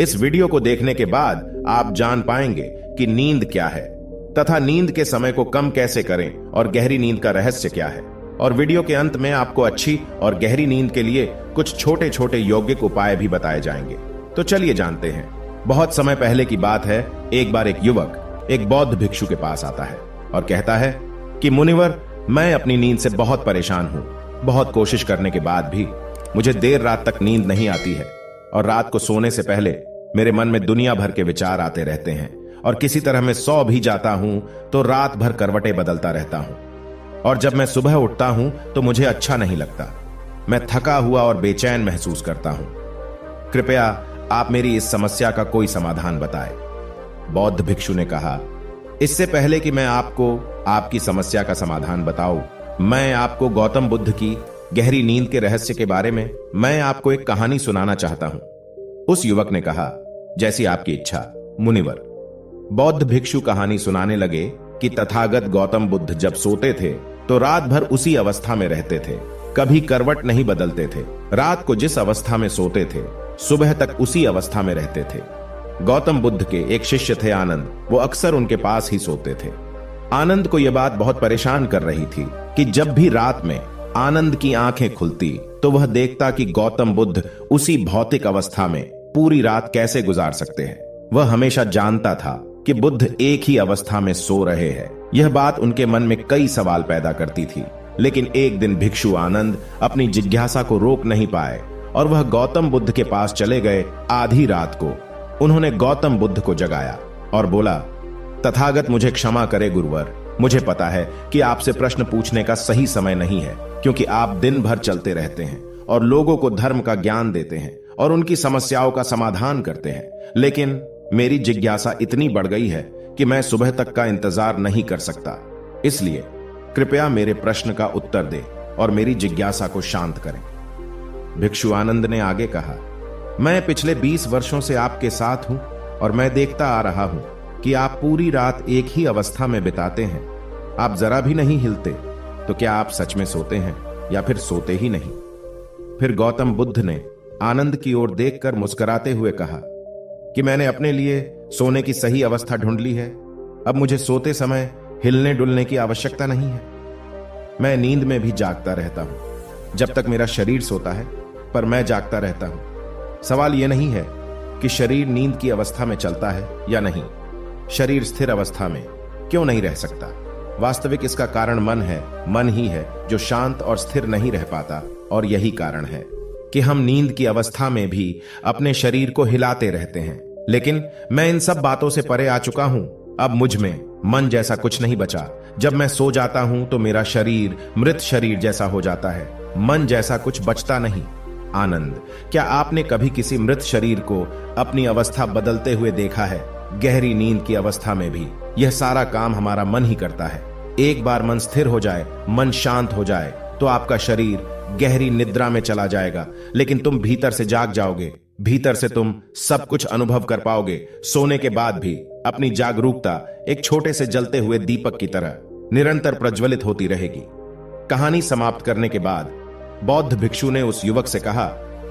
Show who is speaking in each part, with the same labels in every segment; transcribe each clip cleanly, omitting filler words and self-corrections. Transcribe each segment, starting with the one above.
Speaker 1: इस वीडियो को देखने के बाद आप जान पाएंगे कि नींद क्या है तथा नींद के समय को कम कैसे करें और गहरी नींद का रहस्य क्या है। और वीडियो के अंत में आपको अच्छी और गहरी नींद के लिए कुछ छोटे छोटे यौगिक उपाय भी बताए जाएंगे। तो चलिए जानते हैं। बहुत समय पहले की बात है, एक बार एक युवक एक बौद्ध भिक्षु के पास आता है और कहता है कि मुनिवर, मैं अपनी नींद से बहुत परेशान हूं। बहुत कोशिश करने के बाद भी मुझे देर रात तक नींद नहीं आती है और रात को सोने से पहले मेरे मन में दुनिया भर के विचार आते रहते हैं और किसी तरह मैं सो भी जाता हूं तो रात भर करवटें बदलता रहता हूं और जब मैं सुबह उठता हूं तो मुझे अच्छा नहीं लगता। मैं थका हुआ और बेचैन महसूस करता हूं। कृपया आप मेरी इस समस्या का कोई समाधान बताएं। बौद्ध भिक्षु ने कहा, इससे पहले कि मैं आपको आपकी समस्या का समाधान बताऊं, मैं आपको गौतम बुद्ध की गहरी नींद के रहस्य के बारे में मैं आपको एक कहानी सुनाना चाहता हूं। उस युवक ने कहा, जैसी आपकी इच्छा मुनिवर। बौद्ध भिक्षु कहानी सुनाने लगे कि तथागत गौतम बुद्ध जब सोते थे तो रात भर उसी अवस्था में रहते थे, कभी करवट नहीं बदलते थे। रात को जिस अवस्था में सोते थे सुबह तक उसी अवस्था में रहते थे। गौतम बुद्ध के एक शिष्य थे आनंद, वो अक्सर उनके पास ही सोते थे। आनंद को यह बात बहुत परेशान कर रही थी कि जब भी रात में आनंद की आंखें खुलती तो वह देखता कि गौतम बुद्ध उसी भौतिक अवस्था में पूरी रात कैसे गुजार सकते हैं। वह हमेशा जानता था कि बुद्ध एक ही अवस्था में सो रहे हैं। यह बात उनके मन में कई सवाल पैदा करती थी। लेकिन एक दिन भिक्षु आनंद अपनी जिज्ञासा को रोक नहीं पाए और वह गौतम बुद्ध के पास चले गए। आधी रात को उन्होंने गौतम बुद्ध को जगाया और बोला, तथागत मुझे क्षमा करे गुरुवर, मुझे पता है कि आपसे प्रश्न पूछने का सही समय नहीं है, क्योंकि आप दिन भर चलते रहते हैं और लोगों को धर्म का ज्ञान देते हैं और उनकी समस्याओं का समाधान करते हैं। लेकिन मेरी जिज्ञासा इतनी बढ़ गई है कि मैं सुबह तक का इंतजार नहीं कर सकता। इसलिए कृपया मेरे प्रश्न का उत्तर दे और मेरी जिज्ञासा को शांत करें। भिक्षु आनंद ने आगे कहा, मैं पिछले 20 वर्षों से आपके साथ हूं और मैं देखता आ रहा हूं कि आप पूरी रात एक ही अवस्था में बिताते हैं। आप जरा भी नहीं हिलते, तो क्या आप सच में सोते हैं या फिर सोते ही नहीं? फिर गौतम बुद्ध ने आनंद की ओर देखकर मुस्कुराते हुए कहा कि मैंने अपने लिए सोने की सही अवस्था ढूंढ ली है। अब मुझे सोते समय हिलने डुलने की आवश्यकता नहीं है। मैं नींद में भी जागता रहता हूं जब तक मेरा शरीर सोता है, पर मैं जागता रहता हूं। सवाल यह नहीं है कि शरीर नींद की अवस्था में चलता है या नहीं, शरीर स्थिर अवस्था में क्यों नहीं रह सकता? वास्तविक इसका कारण मन है। मन ही है जो शांत और स्थिर नहीं रह पाता और यही कारण है कि हम नींद की अवस्था में भी अपने शरीर को हिलाते रहते हैं। लेकिन मैं इन सब बातों से परे आ चुका हूं। अब मुझ में मन जैसा कुछ नहीं बचा। जब मैं सो जाता हूं तो मेरा शरीर मृत शरीर जैसा हो जाता है, मन जैसा कुछ बचता नहीं। आनंद, क्या आपने कभी किसी मृत शरीर को अपनी अवस्था बदलते हुए देखा है? गहरी नींद की अवस्था में भी यह सारा काम हमारा मन ही करता है। एक बार मन स्थिर हो जाए, मन शांत हो जाए, तो आपका शरीर गहरी निद्रा में चला जाएगा, लेकिन तुम भीतर से जाग जाओगे। भीतर से तुम सब कुछ अनुभव कर पाओगे। सोने के बाद भी अपनी जागरूकता एक छोटे से जलते हुए दीपक की तरह निरंतर प्रज्वलित होती रहेगी। कहानी समाप्त करने के बाद बौद्ध भिक्षु ने उस युवक से कहा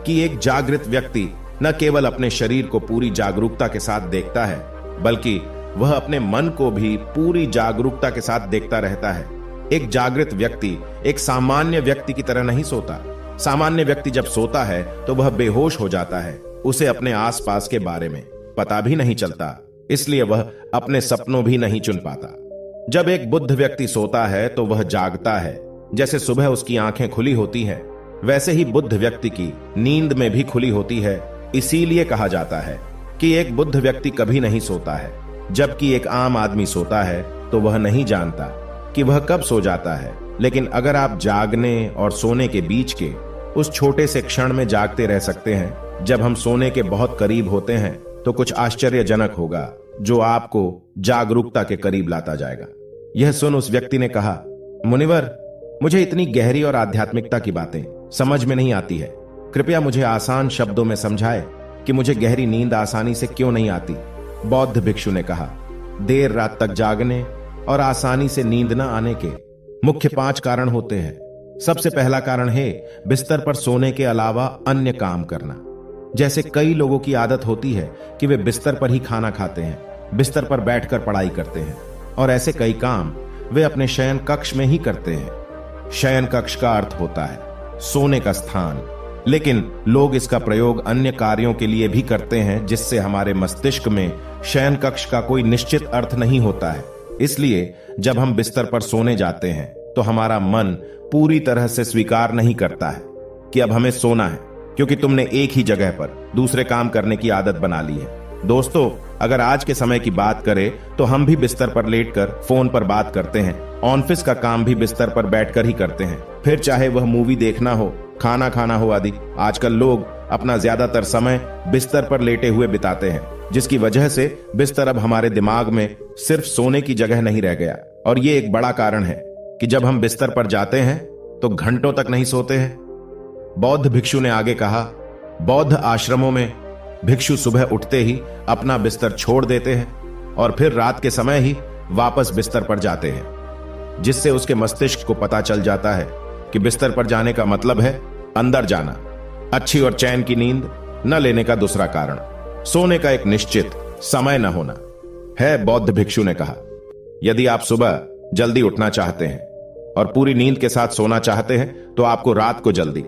Speaker 1: कि एक जागृत व्यक्ति न केवल अपने शरीर को पूरी जागरूकता के साथ देखता है, बल्कि वह अपने मन को भी पूरी जागरूकता के साथ देखता रहता है। एक जागृत व्यक्ति एक सामान्य व्यक्ति की तरह नहीं सोता। सामान्य व्यक्ति जब सोता है तो वह बेहोश हो जाता है। उसे अपने आसपास के बारे में पता भी नहीं चलता, इसलिए वह अपने सपनों भी नहीं चुन पाता। जब एक बुद्ध व्यक्ति सोता है तो वह जागता है। जैसे सुबह उसकी आंखें खुली होती हैं, वैसे ही बुद्ध व्यक्ति की नींद में भी खुली होती है। इसीलिए कहा जाता है कि एक बुद्ध व्यक्ति कभी नहीं सोता है, जबकि एक आम आदमी सोता है तो वह नहीं जानता कि वह कब सो जाता है। लेकिन अगर आप जागने और सोने के बीच के उस छोटे से क्षण में जागते रह सकते हैं, जब हम सोने के बहुत करीब होते हैं, तो कुछ आश्चर्यजनक होगा जो आपको जागरूकता के करीब लाता जाएगा। यह सुन उस व्यक्ति ने कहा, मुनिवर, मुझे इतनी गहरी और आध्यात्मिकता की बातें समझ में नहीं आती है। कृपया मुझे आसान शब्दों में समझाए कि मुझे गहरी नींद आसानी से क्यों नहीं आती। बौद्ध भिक्षु ने कहा, देर रात तक जागने और आसानी से नींद न आने के मुख्य 5 कारण होते हैं। सबसे पहला कारण है बिस्तर पर सोने के अलावा अन्य काम करना। जैसे कई लोगों की आदत होती है कि वे बिस्तर पर ही खाना खाते हैं, बिस्तर पर बैठकर पढ़ाई करते हैं और ऐसे कई काम वे अपने शयन कक्ष में ही करते हैं। शयन कक्ष का अर्थ होता है सोने का स्थान, लेकिन लोग इसका प्रयोग अन्य कार्यों के लिए भी करते हैं, जिससे हमारे मस्तिष्क में शयन कक्ष का कोई निश्चित अर्थ नहीं होता है। इसलिए जब हम बिस्तर पर सोने जाते हैं तो हमारा मन पूरी तरह से स्वीकार नहीं करता है कि अब हमें सोना है, क्योंकि तुमने एक ही जगह पर दूसरे काम करने की आदत बना ली है। दोस्तों, अगर आज के समय की बात करें तो हम भी बिस्तर पर लेटकर फोन पर बात करते हैं, ऑफिस का काम भी बिस्तर पर बैठकर ही करते हैं, फिर चाहे वह मूवी देखना हो, खाना खाना हो आदि। आजकल लोग अपना ज्यादातर समय बिस्तर पर लेटे हुए बिताते हैं, जिसकी वजह से बिस्तर अब हमारे दिमाग में सिर्फ सोने की जगह नहीं रह गया। और ये एक बड़ा कारण है कि जब हम बिस्तर पर जाते हैं तो घंटों तक नहीं सोते हैं। बौद्ध भिक्षु ने आगे कहा, बौद्ध आश्रमों में भिक्षु सुबह उठते ही अपना बिस्तर छोड़ देते हैं और फिर रात के समय ही वापस बिस्तर पर जाते हैं, जिससे उसके मस्तिष्क को पता चल जाता है कि बिस्तर पर जाने का मतलब है अंदर जाना। अच्छी और चैन की नींद न लेने का दूसरा कारण सोने का एक निश्चित समय न होना है, बौद्ध भिक्षु ने कहा। यदि आप सुबह जल्दी उठना चाहते हैं और पूरी नींद के साथ सोना चाहते हैं तो आपको रात को जल्दी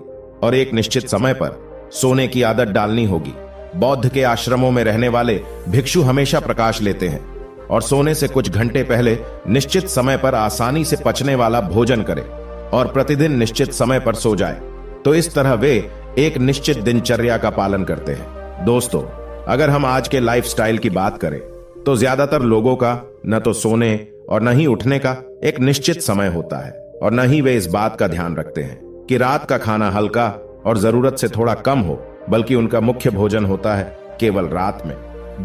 Speaker 1: और एक निश्चित समय पर सोने की आदत डालनी होगी। बौद्ध के आश्रमों में रहने वाले भिक्षु हमेशा प्रकाश लेते हैं और सोने से कुछ घंटे पहले निश्चित समय पर आसानी से पचने वाला भोजन करें और प्रतिदिन निश्चित समय पर सो जाए। तो इस तरह वे एक निश्चित दिनचर्या का पालन करते हैं। दोस्तों, अगर हम आज के लाइफस्टाइल की बात करें तो ज्यादातर लोगों का न तो सोने और न ही उठने का एक निश्चित समय होता है और न ही वे इस बात का ध्यान रखते हैं कि रात का खाना हल्का और जरूरत से थोड़ा कम हो, बल्कि उनका मुख्य भोजन होता है केवल रात में।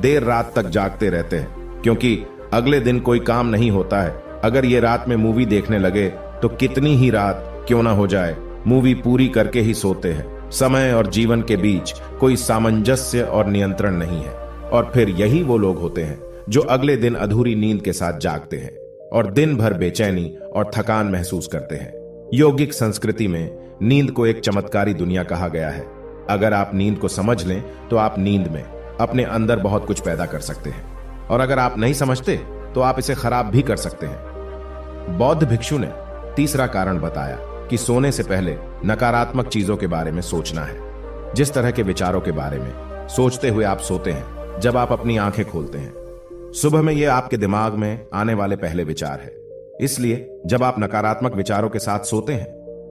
Speaker 1: देर रात तक जागते रहते हैं क्योंकि अगले दिन कोई काम नहीं होता है। अगर ये रात में मूवी देखने लगे तो कितनी ही रात क्यों ना हो जाए, मूवी पूरी करके ही सोते हैं। समय और जीवन के बीच कोई सामंजस्य और नियंत्रण नहीं है। और फिर यही वो लोग होते हैं जो अगले दिन अधूरी नींद के साथ जागते हैं और दिन भर बेचैनी और थकान महसूस करते हैं। यौगिक संस्कृति में नींद को एक चमत्कारी दुनिया कहा गया है। अगर आप नींद को समझ लें तो आप नींद में अपने अंदर बहुत कुछ पैदा कर सकते हैं, और अगर आप नहीं समझते तो आप इसे खराब भी कर सकते हैं। बौद्ध भिक्षु ने तीसरा कारण बताया कि सोने से पहले नकारात्मक चीजों के बारे में सोचना है। जिस तरह के विचारों के बारे में सोचते हुए आप सोते हैं जब आप अपनी आंखें खोलते हैं, सुबह में ये आपके दिमाग में आने वाले पहले विचार है। इसलिए जब आप नकारात्मक विचारों के साथ सोते हैं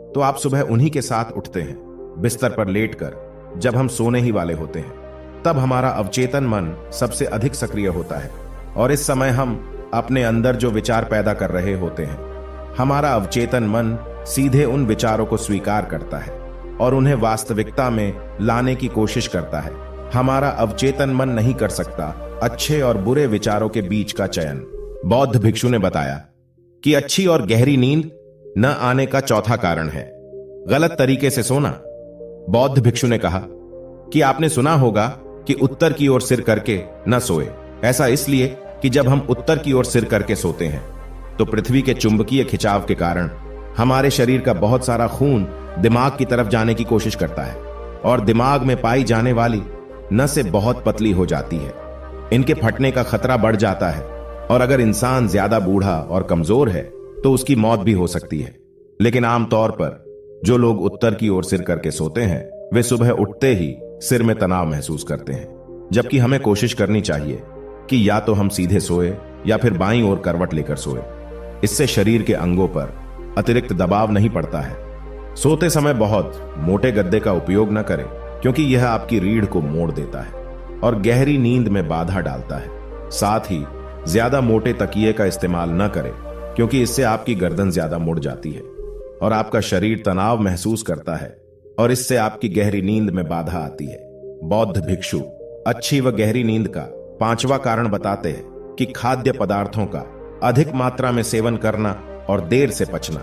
Speaker 1: तो आप सुबह उन्हीं के साथ उठते हैं। बिस्तर पर लेटकर जब हम सोने ही वाले होते हैं तब हमारा अवचेतन मन सबसे अधिक सक्रिय होता है और इस समय हम अपने अंदर जो विचार पैदा कर रहे होते हैं, हमारा अवचेतन मन सीधे उन विचारों को स्वीकार करता है और उन्हें वास्तविकता में लाने की कोशिश करता है। हमारा अवचेतन मन नहीं कर सकता अच्छे और बुरे विचारों के बीच का चयन। बौद्ध भिक्षु ने बताया कि अच्छी और गहरी नींद न आने का चौथा कारण है गलत तरीके से सोना। बौद्ध भिक्षु ने कहा कि आपने सुना होगा कि उत्तर की ओर सिर करके न सोए। ऐसा इसलिए कि जब हम उत्तर की ओर सिर करके सोते हैं तो पृथ्वी के चुंबकीय खिंचाव के कारण हमारे शरीर का बहुत सारा खून दिमाग की तरफ जाने की कोशिश करता है और दिमाग में पाई जाने वाली नसें बहुत पतली हो जाती है। इनके फटने का खतरा बढ़ जाता है और अगर इंसान ज्यादा बूढ़ा और कमजोर है तो उसकी मौत भी हो सकती है। लेकिन आमतौर पर जो लोग उत्तर की ओर सिर करके सोते हैं वे सुबह उठते ही सिर में तनाव महसूस करते हैं, जबकि हमें कोशिश करनी चाहिए कि या तो हम सीधे सोए या फिर बाईं ओर करवट लेकर सोए। इससे शरीर के अंगों पर अतिरिक्त दबाव नहीं पड़ता है। सोते समय बहुत मोटे गद्दे का उपयोग न करें क्योंकि यह आपकी रीढ़ को मोड़ देता है और गहरी नींद में बाधा डालता है। साथ ही ज्यादा मोटे तकिए का इस्तेमाल न करें क्योंकि इससे आपकी गर्दन ज्यादा मुड़ जाती है और आपका शरीर तनाव महसूस करता है और इससे आपकी गहरी नींद में बाधा आती है। बौद्ध भिक्षु अच्छी व गहरी नींद का पांचवा कारण बताते हैं कि खाद्य पदार्थों का अधिक मात्रा में सेवन करना और देर से पचना।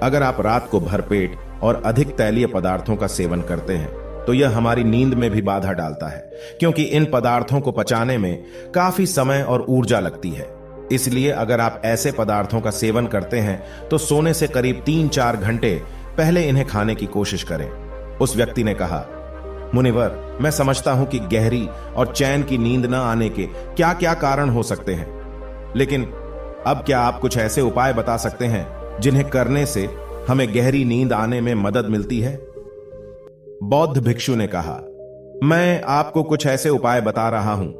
Speaker 1: अगर आप रात को भरपेट और अधिक तैलीय पदार्थों का सेवन करते हैं तो यह हमारी नींद में भी बाधा डालता है क्योंकि इन पदार्थों को पचाने में काफी समय और ऊर्जा लगती है। इसलिए अगर आप ऐसे पदार्थों का सेवन करते हैं तो सोने से करीब 3-4 घंटे पहले इन्हें खाने की कोशिश करें। उस व्यक्ति ने कहा मुनिवर, मैं समझता हूं कि गहरी और चैन की नींद न आने के क्या क्या कारण हो सकते हैं, लेकिन अब क्या आप कुछ ऐसे उपाय बता सकते हैं जिन्हें करने से हमें गहरी नींद आने में मदद मिलती है? बौद्ध भिक्षु ने कहा, मैं आपको कुछ ऐसे उपाय बता रहा हूं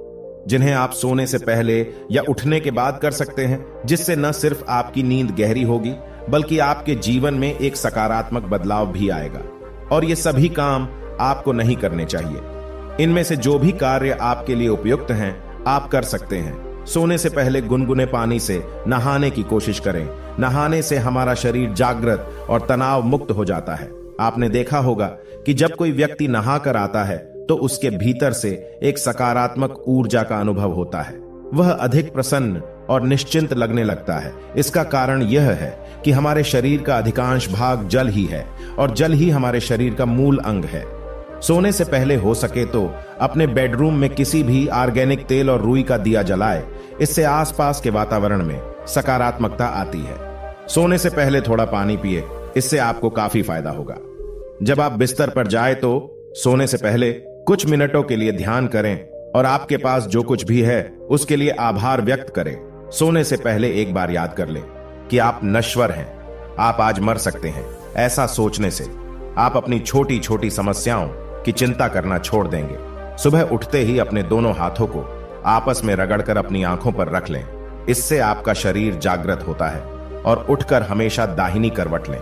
Speaker 1: जिन्हें आप सोने से पहले या उठने के बाद कर सकते हैं, जिससे न सिर्फ आपकी नींद गहरी होगी बल्कि आपके जीवन में एक सकारात्मक बदलाव भी आएगा। और ये सभी काम आपको नहीं करने चाहिए। इनमें से जो भी कार्य आपके लिए उपयुक्त हैं आप कर सकते हैं। सोने से पहले गुनगुने पानी से नहाने की कोशिश करें। नहाने से हमारा शरीर जागृत और तनाव मुक्त हो जाता है। आपने देखा होगा कि जब कोई व्यक्ति नहाकर आता है तो उसके भीतर से एक सकारात्मक ऊर्जा का अनुभव होता है। वह अधिक प्रसन्न और निश्चिंत लगने लगता है। इसका कारण यह है कि हमारे शरीर का अधिकांश भाग जल ही है और जल ही हमारे शरीर का मूल अंग है। सोने से पहले हो सके तो अपने बेडरूम में किसी भी ऑर्गेनिक तेल और रुई का दिया जलाए। इससे आसपास के वातावरण में सकारात्मकता आती है। सोने से पहले थोड़ा पानी पिए, इससे आपको काफी फायदा होगा। जब आप बिस्तर पर जाए तो सोने से पहले कुछ मिनटों के लिए ध्यान करें और आपके पास जो कुछ भी है उसके लिए आभार व्यक्त करें। सोने से पहले एक बार याद कर लें कि आप नश्वर हैं, आप आज मर सकते हैं। ऐसा सोचने से आप अपनी छोटी छोटी समस्याओं की चिंता करना छोड़ देंगे। सुबह उठते ही अपने दोनों हाथों को आपस में रगड़कर अपनी आंखों पर रख लें। इससे आपका शरीर जागृत होता है। और उठकर हमेशा दाहिनी करवट लें।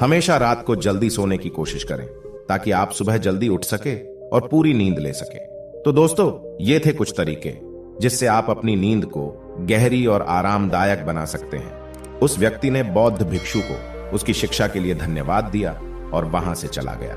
Speaker 1: हमेशा रात को जल्दी सोने की कोशिश करें ताकि आप सुबह जल्दी उठ सके और पूरी नींद ले सके। तो दोस्तों, ये थे कुछ तरीके जिससे आप अपनी नींद को गहरी और आरामदायक बना सकते हैं। उस व्यक्ति ने बौद्ध भिक्षु को उसकी शिक्षा के लिए धन्यवाद दिया और वहां से चला गया।